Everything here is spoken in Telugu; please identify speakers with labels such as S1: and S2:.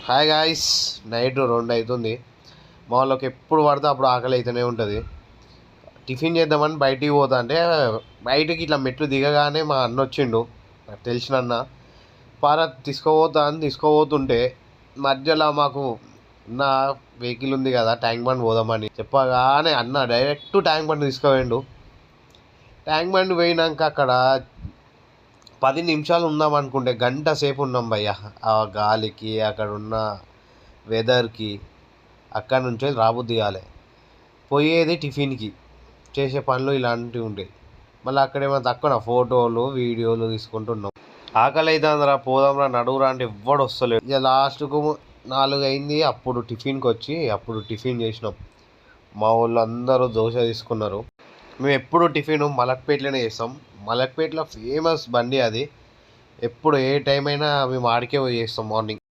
S1: హాయ్ గాయ్స్, నైట్ 2 అవుతుంది. మా వాళ్ళకి ఎప్పుడు పడితే అప్పుడు ఆకలి అయితేనే ఉంటుంది. టిఫిన్ చేద్దామని బయటికి పోతా అంటే బయటికి ఇట్లా మెట్లు దిగగానే మా అన్న వచ్చిండు, నాకు తెలిసిన అన్న. పారా తీసుకోపోతా అని తీసుకోపోతుంటే మధ్యలో మాకు నా వెహికల్ ఉంది కదా, ట్యాంక్ బండ్ పోదామని చెప్పగానే అన్న డైరెక్ట్ ట్యాంక్ బండ్ తీసుకుపోయిండు. ట్యాంక్ బండ్ పోయినాక అక్కడ 10 నిమిషాలు ఉందాం అనుకుంటే గంట సేపు ఉన్నాం భయ్య. ఆ గాలికి, అక్కడ ఉన్న వెదర్కి అక్కడ నుంచి రాబుద్ది కాలే. పోయేది టిఫిన్కి, చేసే పనులు ఇలాంటివి ఉండేవి. మళ్ళీ అక్కడేమో తక్కువ ఫోటోలు వీడియోలు తీసుకుంటున్నాం. ఆకలి అవుతుందిరా, పోదాంరా, నడువురా అంటే ఎవ్వడు వస్తలేడు. ఇక లాస్ట్కు 4 అయింది. అప్పుడు టిఫిన్కి వచ్చి అప్పుడు టిఫిన్ చేసినాం. మా వాళ్ళు అందరూ దోశ తీసుకున్నారు. మేము ఎప్పుడు టిఫిన్ మలక్పేటలోనే చేస్తాం. మలక్పేటలో ఫేమస్ బండి అది. ఎప్పుడు ఏ టైం అయినా మేము ఆడికే పోయి చేస్తాం మార్నింగ్.